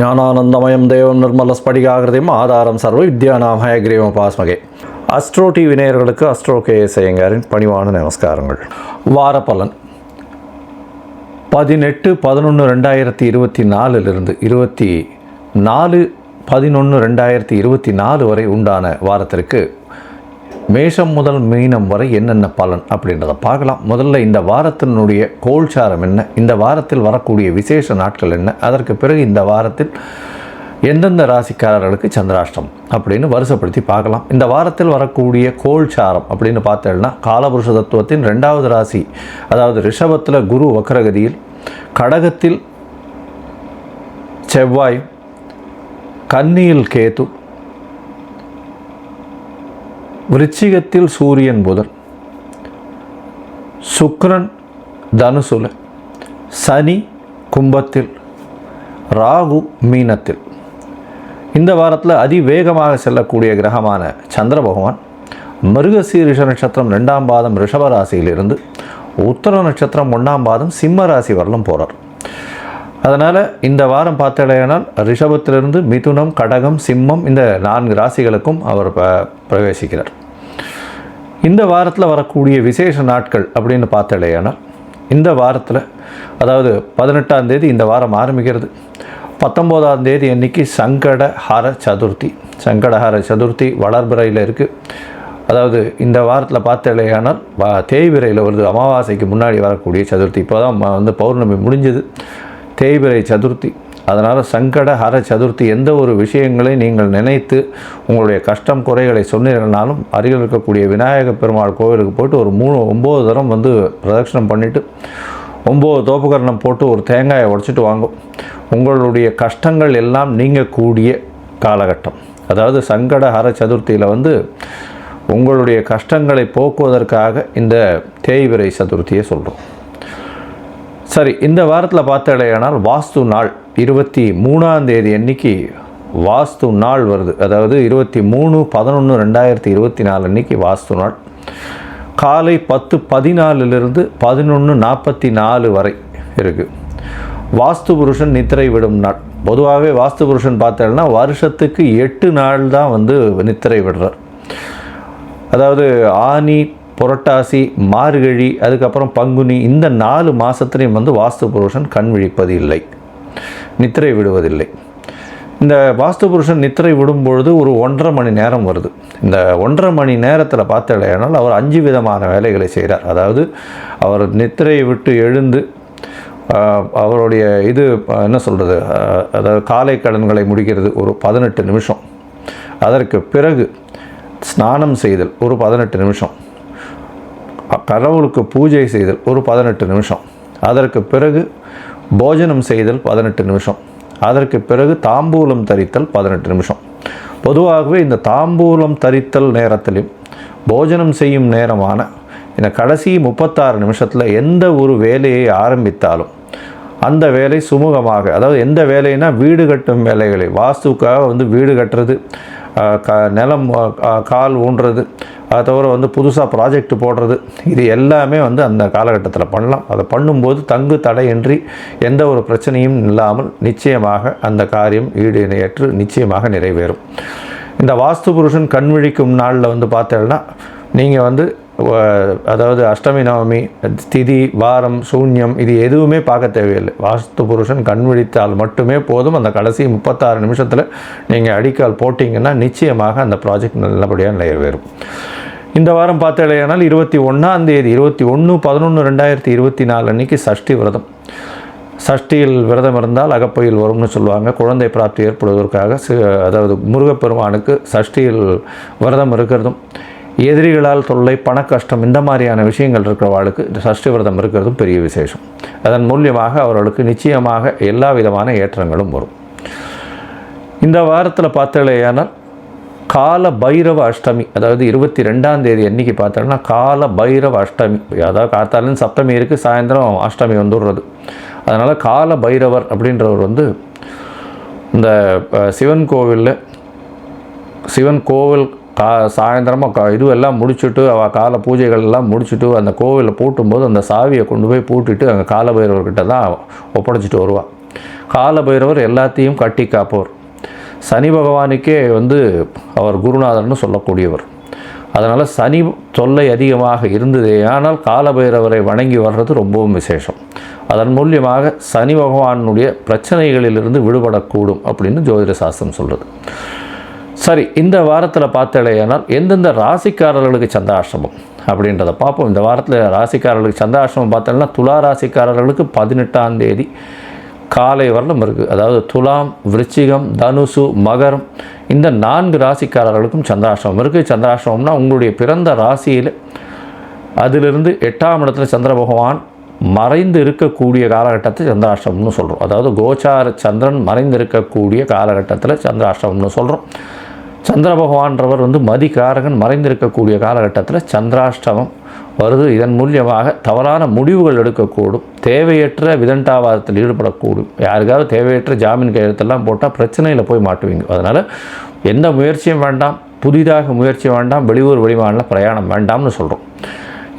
ஞானானந்தமயம் தேவம் நிர்மலஸ்படிகாகிருதியும் ஆதாரம் சர்வ வித்யானாம் ஹயக்ரீவம் பாஸ்மகே. அஸ்ட்ரோ டிவி நேயர்களுக்கு அஸ்ட்ரோ கேஎஸ் ஐயங்காரின் பணிவான நமஸ்காரங்கள். வாரப்பலன் 18/11/2024 24/11/2024 வரை உண்டான வாரத்திற்கு மேஷம் முதல் மீனம் வரை என்னென்ன பலன் அப்படின்றத பார்க்கலாம். முதல்ல இந்த வாரத்தினுடைய கோல்சாரம் என்ன, இந்த வாரத்தில் வரக்கூடிய விசேஷ நாட்கள் என்ன, அதற்கு பிறகு இந்த வாரத்தில் எந்தெந்த ராசிக்காரர்களுக்கு சந்திராஷ்டம் அப்படின்னு வருஷப்படுத்தி பார்க்கலாம். இந்த வாரத்தில் வரக்கூடிய கோல்சாரம் அப்படின்னு பார்த்தோம்னா காலபுருஷ தத்துவத்தின் 2வது ராசி, அதாவது ரிஷபத்தில் குரு வக்ரகதியில், கடகத்தில் செவ்வாய், கன்னியில் கேது, விருச்சிகத்தில் சூரியன் புதன், சுக்கிரன் தனுசுல, சனி கும்பத்தில், ராகு மீனத்தில். இந்த வாரத்தில் அதிவேகமாக செல்லக்கூடிய கிரகமான சந்திர பகவான் மிருகசீரிஷ நட்சத்திரம் 2ஆம் பாதம் ரிஷப ராசியிலிருந்து உத்தர நட்சத்திரம் 1ஆம் பாதம் சிம்ம ராசி வரலும் போகிறார். அதனால் இந்த வாரம் பார்த்தடையானால் ரிஷபத்திலிருந்து மிதுனம், கடகம், சிம்மம் இந்த 4 ராசிகளுக்கும் அவர் பிரவேசிக்கிறார். இந்த வாரத்தில் வரக்கூடிய விசேஷ நாட்கள் அப்படின்னு பார்த்தடையானால் இந்த வாரத்தில், அதாவது 18ஆம் தேதி இந்த வாரம் ஆரம்பிக்கிறது. 19ஆம் தேதி அன்னைக்கு சங்கடஹர சதுர்த்தி. சங்கடஹர சதுர்த்தி வளர்பிறையில் இருக்குது. அதாவது இந்த வாரத்தில் பார்த்தடையானால் தேய்பிறையில் வருது. அமாவாசைக்கு முன்னாடி வரக்கூடிய சதுர்த்தி. இப்போ தான் பௌர்ணமி முடிஞ்சது, தேய்பிறை சதுர்த்தி. அதனால் சங்கடஹர சதுர்த்தி எந்த ஒரு விஷயங்களை நீங்கள் நினைத்து உங்களுடைய கஷ்டம் குறைகளை சொன்னீர்கள்னாலும் அருகில் இருக்கக்கூடிய விநாயக பெருமாள் கோவிலுக்கு போய்ட்டு ஒரு 9 தரம் பிரதட்சணம் பண்ணிவிட்டு 9 தோப்புக்கரணம் போட்டு ஒரு தேங்காயை உடைச்சிட்டு வாங்கும். உங்களுடைய கஷ்டங்கள் எல்லாம் நீங்கக்கூடிய காலகட்டம். அதாவது சங்கடஹர சதுர்த்தியில் உங்களுடைய கஷ்டங்களை போக்குவதற்காக இந்த தேய்பிறை சதுர்த்தியை சொல்கிறோம். சரி, இந்த வாரத்தில் பார்த்தடையானால் வாஸ்து நாள் 23ஆம் தேதி அன்னைக்கு வாஸ்து நாள் வருது. அதாவது 23/11/2024 அன்னைக்கு வாஸ்து நாள். காலை 10:14 11:44 வரை இருக்குது. வாஸ்து புருஷன் நித்திரை விடும் நாள். பொதுவாகவே வாஸ்து புருஷன் பார்த்தேன்னா வருஷத்துக்கு 8 நாள் தான் நித்திரை விடுறார். அதாவது ஆனி, புரட்டாசி, மார்கழி, அதுக்கப்புறம் பங்குனி, இந்த 4 மாதத்துலேயும் வாஸ்து புருஷன் கண் விழிப்பது இல்லை, நித்திரை விடுவதில்லை. இந்த வாஸ்து புருஷன் நித்திரை விடும்பொழுது ஒரு 1.5 மணி நேரம் வருது. இந்த 1.5 மணி நேரத்தில் பார்த்தடையானால் அவர் 5 விதமான வேலைகளை செய்கிறார். அதாவது அவர் நித்திரையை விட்டு எழுந்து அவருடைய என்ன சொல்கிறது, அதாவது காலை கடன்களை முடிக்கிறது ஒரு 18 நிமிஷம். அதற்கு பிறகு ஸ்நானம் செய்தல் ஒரு 18 நிமிஷம். கடவுளுக்கு பூஜை செய்தல் ஒரு 18 நிமிஷம். அதற்கு பிறகு போஜனம் செய்தல் 18 நிமிஷம். அதற்கு பிறகு தாம்பூலம் தரித்தல் 18 நிமிஷம். பொதுவாகவே இந்த தாம்பூலம் தரித்தல் நேரத்திலும் போஜனம் செய்யும் நேரமான இந்த கடைசி 36 நிமிஷத்தில் எந்த ஒரு வேலையை ஆரம்பித்தாலும் அந்த வேலை சுமூகமாக, அதாவது எந்த வேலைனா வீடு கட்டும் வேலைகளை, வாஸ்துக்காக வீடு கட்டுறது, நிலம் கால் ஊன்றது, அதை தவிர புதுசாக ப்ராஜெக்ட் போடுறது, இது எல்லாமே அந்த காலகட்டத்தில் பண்ணலாம். அதை பண்ணும்போது தங்கு தடையின்றி எந்த ஒரு பிரச்சனையும் இல்லாமல் நிச்சயமாக அந்த காரியம் ஈடேற்று நிச்சயமாக நிறைவேறும். இந்த வாஸ்து புருஷன் கண் விழிக்கும் நாளில் பார்த்தேன்னா நீங்கள் அதாவது அஷ்டமி, நவமி, திதி, வாரம், சூன்யம் இது எதுவுமே பார்க்க தேவையில்லை. வாஸ்து புருஷன் கண் விழித்தால் மட்டுமே போதும். அந்த கடைசி 36 நிமிஷத்தில் நீங்கள் அடிக்கால் போட்டிங்கன்னா நிச்சயமாக அந்த ப்ராஜெக்ட் நல்லபடியாக நிறைவேறும். இந்த வாரம் பார்த்தேனால் 21ஆம் தேதி 21/11/2024 அன்றைக்கி சஷ்டி விரதம். சஷ்டியில் விரதம் இருந்தால் அகப்பையில் வரும்னு சொல்லுவாங்க. குழந்தை பிராப்தி ஏற்படுவதற்காக அதாவது முருகப்பெருமானுக்கு சஷ்டியில் விரதம் இருக்கிறதும், எதிரிகளால் தொல்லை, பண கஷ்டம், இந்த மாதிரியான விஷயங்கள் இருக்கிறவாளுக்கு சஷ்டி விரதம் இருக்கிறதும் பெரிய விசேஷம். அதன் மூலியமாக அவர்களுக்கு நிச்சயமாக எல்லா விதமான ஏற்றங்களும் வரும். இந்த வாரத்தில் பார்த்தேனால் கால பைரவ அஷ்டமி, அதாவது 22ஆம் தேதி அன்றைக்கி பார்த்தோன்னா கால பைரவ அஷ்டமி. அதாவது காத்தாலும் சப்தமி இருக்குது, சாயந்தரம் அஷ்டமி வந்துடுறது. அதனால் கால பைரவர் அப்படின்றவர் இந்த சிவன் கோவில் சாயந்தரமாக இதுவெல்லாம் முடிச்சுட்டு கால பூஜைகள் எல்லாம் முடிச்சுட்டு அந்த கோவிலில் பூட்டும்போது அந்த சாவியை கொண்டு போய் பூட்டிட்டு அங்கே காலபைரவர்கிட்ட தான் ஒப்படைச்சிட்டு வருவாள். காலபைரவர் எல்லாத்தையும் கட்டி காப்பவர். சனி பகவானுக்கே அவர் குருநாதர்னு சொல்லக்கூடியவர். அதனால் சனி தொல்லை அதிகமாக இருந்ததே ஆனால் காலபைரவரை வணங்கி வர்றது ரொம்பவும் விசேஷம். அதன் மூலியமாக சனி பகவானுடைய பிரச்சனைகளிலிருந்து விடுபடக்கூடும் அப்படின்னு ஜோதிட சாஸ்திரம் சொல்கிறது. சரி, இந்த வாரத்தில் பார்த்தலையானால் எந்தெந்த ராசிக்காரர்களுக்கு சந்திராஷ்டமம் அப்படின்றத பார்ப்போம். இந்த வாரத்தில் ராசிக்காரர்களுக்கு சந்திராஷ்டமம் பார்த்தோம்னா துலா ராசிக்காரர்களுக்கு 18ஆம் தேதி காலை வரலும் இருக்குது. அதாவது துலாம், விருச்சிகம், தனுசு, மகரம் இந்த 4 ராசிக்காரர்களுக்கும் சந்திராஷ்டமம் இருக்குது. சந்திராஷ்டமம்னா உங்களுடைய பிறந்த ராசியில் அதிலிருந்து 8ஆம் இடத்துல சந்திர பகவான் மறைந்து இருக்கக்கூடிய காலகட்டத்தை சந்திராஷ்டமம்னு சொல்கிறோம். அதாவது கோச்சார சந்திரன் மறைந்து இருக்கக்கூடிய காலகட்டத்தில் சந்திராஷ்டமம்னு சொல்கிறோம். சந்திர பகவான்றவர் மதிகாரகன் மறைந்திருக்கக்கூடிய காலகட்டத்தில் சந்திராஷ்டமம் வருது. இதன் மூலியமாக தவறான முடிவுகள் எடுக்கக்கூடும். தேவையற்ற விதண்டாவாதத்தில் ஈடுபடக்கூடும். யாருக்காவது தேவையற்ற ஜாமீன் கையெழுத்தெல்லாம் போட்டால் பிரச்சனையில் போய் மாட்டுவீங்க. அதனால் எந்த முயற்சியும் வேண்டாம், புதிதாக முயற்சி வேண்டாம், வெளியூர் வெளிமாநில பிரயாணம் வேண்டாம்னு சொல்கிறோம்.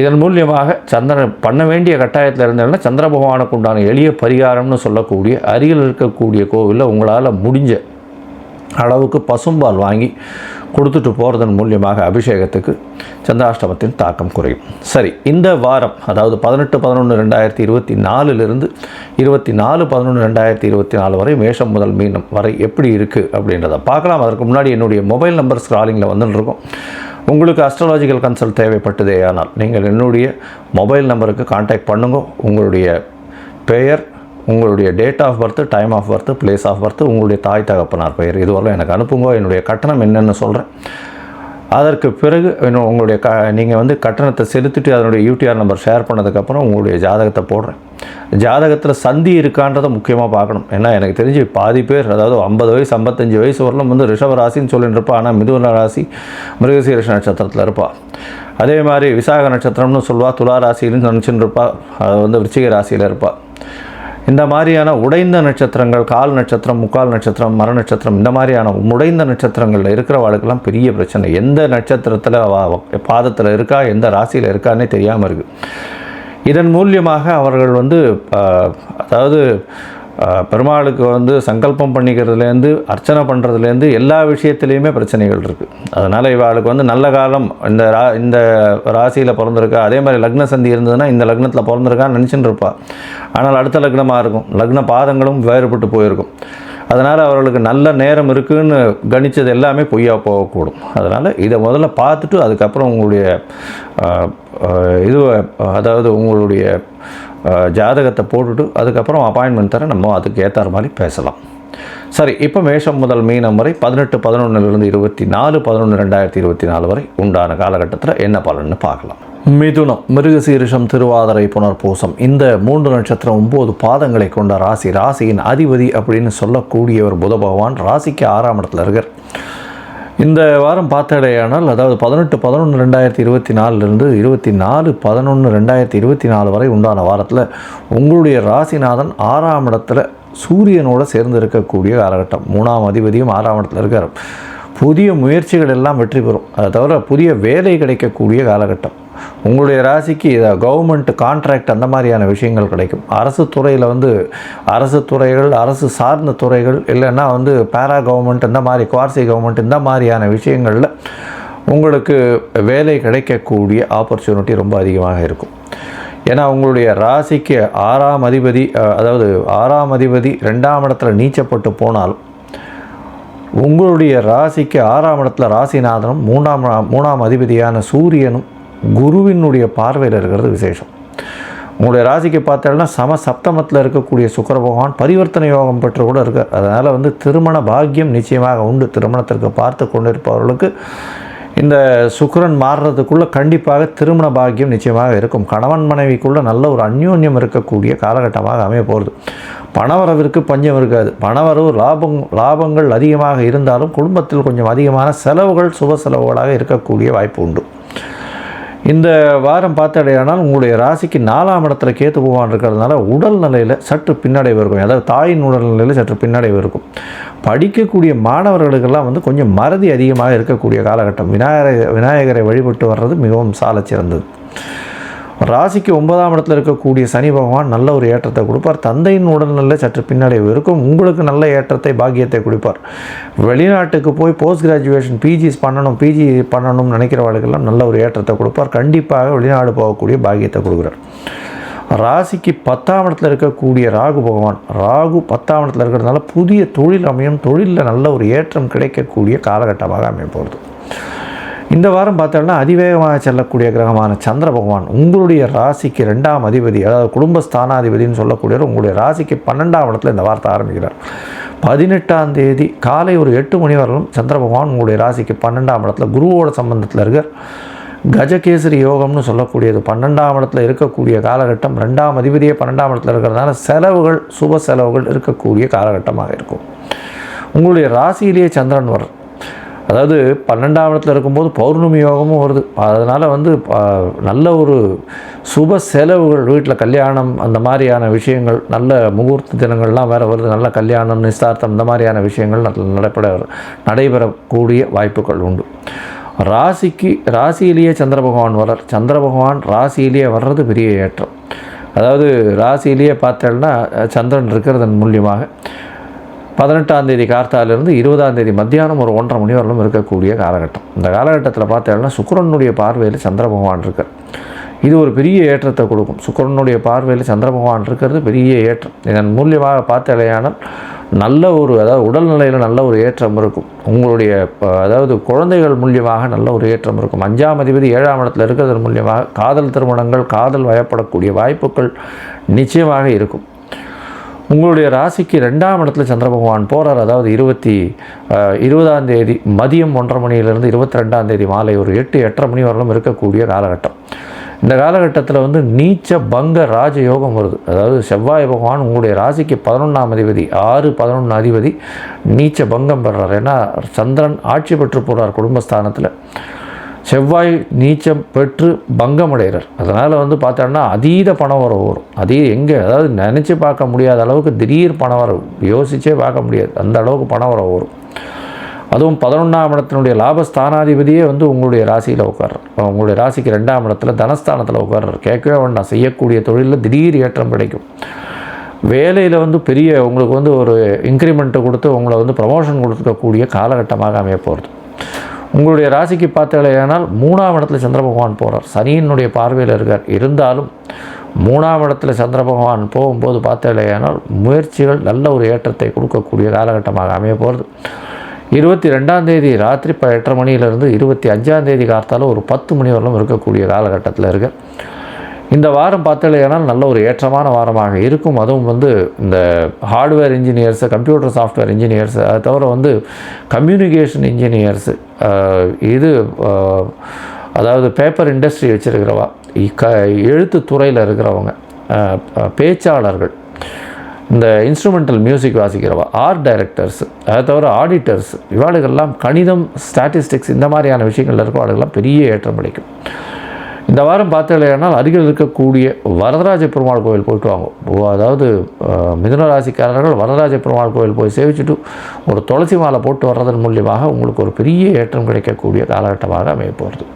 இதன் மூலியமாக சந்திரன் பண்ண வேண்டிய கட்டாயத்தில் இருந்ததுன்னா சந்திர பகவானுக்கு உண்டான எளிய பரிகாரம்னு சொல்லக்கூடிய அருகில் இருக்கக்கூடிய கோவிலில் உங்களால் முடிஞ்ச அளவுக்கு பசும்பால் வாங்கி கொடுத்துட்டு போகிறதன் மூலியமாக அபிஷேகத்துக்கு சந்திராஷ்டமத்தின் தாக்கம் குறையும். சரி, இந்த வாரம் அதாவது 18/11/2024 24/11/2024 வரை மேஷம் முதல் மீனம் வரை எப்படி இருக்குது அப்படின்றத பார்க்கலாம். அதற்கு முன்னாடி என்னுடைய மொபைல் நம்பர் ஸ்க்ராலிங்கில் வந்துட்டுருக்கோம். உங்களுக்கு அஸ்ட்ராலாஜிக்கல் கன்சல்ட் தேவைப்பட்டதே ஆனால் நீங்கள் என்னுடைய மொபைல் நம்பருக்கு கான்டாக்ட் பண்ணுங்க. உங்களுடைய பெயர், உங்களுடைய date of birth, time of birth, place of birth, உங்களுடைய தாய் தகப்பனார் பெயர் இதுவரை எனக்கு அனுப்புங்க. என்னுடைய கட்டணம் என்னென்னு சொல்கிறேன். அதற்கு பிறகு உங்களுடைய நீங்கள் கட்டணத்தை செலுத்திட்டு அதனுடைய யூடிஆர் நம்பர் ஷேர் பண்ணதுக்கப்புறம் உங்களுடைய ஜாதகத்தை போடுறேன். ஜாதகத்தில் சந்தி இருக்கான்றதை முக்கியமாக பார்க்கணும். ஏன்னா எனக்கு தெரிஞ்சு பாதி பேர் அதாவது 50 வயசு 55 வயசு வரலும் ரிஷப ராசின்னு சொல்லிட்டு இருப்பா. ஆனால் மிதுன ராசி மிருகசீரிஷ நட்சத்திரத்தில் இருப்பாள். அதே மாதிரி விசாக நட்சத்திரம்னு சொல்லுவாள். துலா ராசின்னு நினச்சின்னு இருப்பாள். அது விருச்சிக ராசியில் இருப்பாள். இந்த மாதிரியான உடைந்த நட்சத்திரங்கள், கால் நட்சத்திரம், முக்கால் நட்சத்திரம், மர நட்சத்திரம், இந்த மாதிரியான உடைந்த நட்சத்திரங்களில் இருக்கிறவாளுக்கெல்லாம் பெரிய பிரச்சனை. எந்த நட்சத்திரத்தில் பாதத்தில் இருக்கா, எந்த ராசியில் இருக்கான்னே தெரியாமல் இருக்குது. இதன் மூலியமாக அவர்கள் அதாவது பெருமாளுக்கு சங்கல்பம் பண்ணிக்கிறதுலேருந்து அர்ச்சனை பண்ணுறதுலேருந்து எல்லா விஷயத்துலேயுமே பிரச்சனைகள் இருக்குது. அதனால் இவளுக்கு நல்ல காலம் இந்த ராசியில் பிறந்திருக்கா, அதே மாதிரி லக்ன சந்தி இருந்ததுன்னா இந்த லக்னத்தில் பிறந்திருக்கான்னு நினச்சிட்டு இருப்பாள். ஆனால் அடுத்த லக்னமாக இருக்கும், லக்ன பாதங்களும் வேறுபட்டு போயிருக்கும். அதனால் அவர்களுக்கு நல்ல நேரம் இருக்குதுன்னு கணித்தது எல்லாமே பொய்யா போகக்கூடும். அதனால் இதை முதல்ல பார்த்துட்டு அதுக்கப்புறம் உங்களுடைய அதாவது உங்களுடைய ஜாதகத்தை போட்டுட்டு அதுக்கப்புறம் அப்பாயின்மெண்ட் தர நம்ம அதுக்கு ஏற்ற மாதிரி பேசலாம். சரி, இப்போ மேஷம் முதல் மீனம் வரை 18/11/24 வரை உண்டான காலகட்டத்தில் என்ன பலன்னு பார்க்கலாம். மிதுனம், மிருகசீரிஷம், திருவாதிரை, புனர்பூசம் இந்த 3 நட்சத்திரம் 9 பாதங்களை கொண்ட ராசி. ராசியின் அதிபதி அப்படின்னு சொல்லக்கூடியவர் புத பகவான். ராசிக்கு 6ஆம் இடத்துல இருக்கார். இந்த வாரம் பார்த்தடையானால் அதாவது 18/11/2024 24/11/2024 வரை உண்டான வாரத்தில் உங்களுடைய ராசிநாதன் 6ஆம் இடத்துல சூரியனோடு சேர்ந்து இருக்கக்கூடிய காலகட்டம். 3ஆம் அதிபதியும் 6ஆம் இடத்துல இருக்கார். புதிய முயற்சிகள் எல்லாம் வெற்றி பெறும். அதை தவிர புதிய வேலை கிடைக்கக்கூடிய காலகட்டம். உங்களுடைய ராசிக்கு கவர்மெண்ட் கான்ட்ராக்ட் அந்த மாதிரியான விஷயங்கள் கிடைக்கும். அரசு துறையில் அரசு துறைகள், அரசு சார்ந்த துறைகள் இல்லைன்னா பேரா கவர்மெண்ட் இந்த மாதிரி குவார்சி கவர்மெண்ட் இந்த மாதிரியான விஷயங்களில் உங்களுக்கு வேலை கிடைக்கக்கூடிய ஆப்பர்ச்சுனிட்டி ரொம்ப அதிகமாக இருக்கும். ஏன்னா உங்களுடைய ராசிக்கு 6ஆம் அதிபதி அதாவது 6ஆம் அதிபதி 2ஆம் இடத்துல நீச்சப்பட்டு போனால் உங்களுடைய ராசிக்கு 6ஆம் இடத்துல ராசிநாதனும் 3ஆம் அதிபதியான சூரியனும் குருவினுடைய பார்வையில் இருக்கிறது விசேஷம். உங்களுடைய ராசிக்கு பார்த்தோம்னா சப்தமத்தில் இருக்கக்கூடிய சுக்கிர பகவான் பரிவர்த்தனை யோகம் பெற்று கூட இருக்கார். அதனால் திருமண பாக்கியம் நிச்சயமாக உண்டு. திருமணத்திற்கு பார்த்து கொண்டிருப்பவர்களுக்கு இந்த சுக்கிரன் மாறுறதுக்குள்ளே கண்டிப்பாக திருமண பாக்கியம் நிச்சயமாக இருக்கும். கணவன் மனைவிக்குள்ளே நல்ல ஒரு அந்யோன்யம் இருக்கக்கூடிய காலகட்டமாக அமைய போகிறது. பணவரவிற்கு பஞ்சம் இருக்காது. பணவரவு லாபங்கள் அதிகமாக இருந்தாலும் குடும்பத்தில் கொஞ்சம் அதிகமான செலவுகள் சுப செலவுகளாக இருக்கக்கூடிய வாய்ப்பு உண்டு. இந்த வாரம் பார்த்தடையானால் உங்களுடைய ராசிக்கு 4ஆம் இடத்துல கேத்து பகவான் இருக்கிறதுனால உடல் நிலையில் சற்று பின்னடைவு இருக்கும். அதாவது தாயின் உடல் நிலையில் சற்று பின்னடைவு இருக்கும். படிக்கக்கூடிய மாணவர்களுக்கெல்லாம் கொஞ்சம் மறதி அதிகமாக இருக்கக்கூடிய காலகட்டம். விநாயகரை வழிபட்டு வர்றது மிகவும் சால சிறந்தது. ராசிக்கு 9ஆம் இடத்துல இருக்கக்கூடிய சனி பகவான் நல்ல ஒரு ஏற்றத்தை கொடுப்பார். தந்தையின் உடல்நிலை சற்று பின்னடைவு இருக்கும். உங்களுக்கு நல்ல ஏற்றத்தை பாக்கியத்தை கொடுப்பார். வெளிநாட்டுக்கு போய் போஸ்ட் கிராஜுவேஷன் பிஜி பண்ணணும்னு நினைக்கிறவர்களுக்கெல்லாம் நல்ல ஒரு ஏற்றத்தை கொடுப்பார். கண்டிப்பாக வெளிநாடு போகக்கூடிய பாக்கியத்தை கொடுக்குறார். ராசிக்கு 10ஆம் இடத்துல இருக்கக்கூடிய ராகு பகவான், ராகு 10ஆம் இடத்துல இருக்கிறதுனால புதிய தொழில் அமையும். தொழிலில் நல்ல ஒரு ஏற்றம் கிடைக்கக்கூடிய காலகட்டமாக அமைய போகிறது. இந்த வாரம் பார்த்தோம்னா அதிவேகமாக செல்லக்கூடிய கிரகமான சந்திர பகவான் உங்களுடைய ராசிக்கு 2ஆம் அதிபதி, அதாவது குடும்பஸ்தானாதிபதினு சொல்லக்கூடியவர் உங்களுடைய ராசிக்கு 12ஆம் இடத்துல இந்த வாரத்தை ஆரம்பிக்கிறார். 18ஆம் தேதி காலை ஒரு 8 மணி வரலும் சந்திர பகவான் உங்களுடைய ராசிக்கு 12ஆம் இடத்துல குருவோட சம்பந்தத்தில் இருக்கார். கஜகேசரி யோகம்னு சொல்லக்கூடியது 12ஆம் இடத்துல இருக்கக்கூடிய காலகட்டம். 2ஆம் அதிபதியே 12ஆம் இடத்துல இருக்கிறதுனால செலவுகள், சுப செலவுகள் இருக்கக்கூடிய காலகட்டமாக இருக்கும். உங்களுடைய ராசியிலேயே சந்திரன் வரும். அதாவது 12ஆம் இடத்துல இருக்கும்போது பௌர்ணமி யோகமும் வருது. அதனால் நல்ல ஒரு சுப செலவுகள், வீட்டில் கல்யாணம் அந்த மாதிரியான விஷயங்கள், நல்ல முகூர்த்த தினங்கள்லாம் வேறு வருது. நல்ல கல்யாணம், நிச்சயார்த்தம் இந்த மாதிரியான விஷயங்கள் நடைபெறக்கூடிய வாய்ப்புகள் உண்டு. ராசியிலேயே சந்திர பகவான் வர்றார். சந்திர பகவான் ராசியிலேயே வர்றது பெரிய ஏற்றம். அதாவது ராசியிலேயே பார்த்தேன்னா சந்திரன் இருக்கிறதன் மூலியமாக 18ஆம் தேதி கார்த்தாலிருந்து 20ஆம் தேதி மத்தியானம் ஒரு 1:30 மணி வரலும் இருக்கக்கூடிய காலகட்டம். இந்த காலகட்டத்தில் பார்த்தேன்னா சுக்கிரனுடைய பார்வையில் சந்திர பகவான் இருக்கார். இது ஒரு பெரிய ஏற்றத்தை கொடுக்கும். சுக்கிரனுடைய பார்வையில் சந்திர பகவான் இருக்கிறது பெரிய ஏற்றம். இதன் மூலியமாக பார்த்தலையானால் நல்ல ஒரு, அதாவது உடல்நிலையில் நல்ல ஒரு ஏற்றம் இருக்கும். உங்களுடைய அதாவது குழந்தைகள் மூலியமாக நல்ல ஒரு ஏற்றம் இருக்கும். 5ஆம் அதிபதி 7ஆம் இடத்துல இருக்கிறது மூலியமாக காதல் திருமணங்கள், காதல் வயப்படக்கூடிய வாய்ப்புகள் நிச்சயமாக இருக்கும். உங்களுடைய ராசிக்கு 2ஆம் இடத்துல சந்திர பகவான் போகிறார். அதாவது 20ஆம் தேதி மதியம் 1:30 மணியிலிருந்து 22ஆம் தேதி மாலை ஒரு 8-8:30 மணி வரலும் இருக்கக்கூடிய காலகட்டம். இந்த காலகட்டத்தில் நீச்ச பங்க ராஜயோகம் வருது. அதாவது செவ்வாய் பகவான் உங்களுடைய ராசிக்கு 11ஆம் அதிபதி, 6-11 அதிபதி நீச்ச பங்கம் பெறார். ஏன்னா சந்திரன் ஆட்சி பெற்று போகிறார் குடும்பஸ்தானத்தில். செவ்வாய் நீச்சம் பெற்று பங்கம் அடைகிறார். அதனால் பார்த்தோன்னா அதீத பணம் வர வரும். அதாவது நினச்சி பார்க்க முடியாத அளவுக்கு திடீர் பணம் வர, யோசிச்சே பார்க்க முடியாது அந்த அளவுக்கு பணம் வர வரும். அதுவும் 11ஆம் இடத்தினுடைய லாபஸ்தானாதிபதியே உங்களுடைய ராசியில் உட்கார்றார். உங்களுடைய ராசிக்கு 2ஆம் இடத்துல தனஸ்தானத்தில் உட்கார்றார். கேட்கவே வேண்டாம், செய்யக்கூடிய தொழிலில் திடீர் ஏற்றம் கிடைக்கும். வேலையில் பெரிய உங்களுக்கு ஒரு இன்க்ரிமெண்ட்டு கொடுத்து உங்களை ப்ரமோஷன் கொடுக்கக்கூடிய காலகட்டமாக அமைய போகிறது. உங்களுடைய ராசிக்கு பார்த்தலையானால் 3ஆம் இடத்துல சந்திர பகவான் போகிறார். சனியினுடைய பார்வையில் இருக்கார். இருந்தாலும் 3ஆம் இடத்துல சந்திர பகவான் போகும்போது பார்த்தலையானால் முயற்சிகள் நல்ல ஒரு ஏற்றத்தை கொடுக்கக்கூடிய காலகட்டமாக அமைய போகிறது. 22ஆம் தேதி ராத்திரி 8:30 மணியிலிருந்து 25ஆம் தேதி கார்த்தால ஒரு 10 மணி வரலும் இருக்கக்கூடிய காலகட்டத்தில் இருக்கு. இந்த வாரம் பார்த்தலையானால் நல்ல ஒரு ஏற்றமான வாரமாக இருக்கும். அதுவும் இந்த hardware engineers, computer software engineers, அதை தவிர கம்யூனிகேஷன் இன்ஜினியர்ஸு, அதாவது பேப்பர் இண்டஸ்ட்ரி வச்சுருக்கிறவா, எழுத்து துறையில் இருக்கிறவங்க, பேச்சாளர்கள், இந்த இன்ஸ்ட்ருமெண்டல் மியூசிக் வாசிக்கிறவா, ஆர்ட் டைரக்டர்ஸ், அதை தவிர ஆடிட்டர்ஸ், இவாளுகள்லாம் கணிதம், ஸ்டாட்டிஸ்டிக்ஸ் இந்த மாதிரியான விஷயங்கள் இருக்கிறவாளுகள்லாம் பெரிய ஏற்றம் கிடைக்கும். இந்த வாரம் பார்த்தீங்கன்னா அருகில் இருக்கக்கூடிய வரதராஜ பெருமாள் கோவில் போயிட்டு வாங்க. அதாவது மிதுன ராசிக்காரர்கள் வரதராஜ பெருமாள் கோவில் போய் சேவிச்சுட்டு ஒரு துளசி மாலை போட்டு வர்றதன் மூலியமாக உங்களுக்கு ஒரு பெரிய ஏற்றம் கிடைக்கக்கூடிய காலகட்டமாக அமைய போகிறது.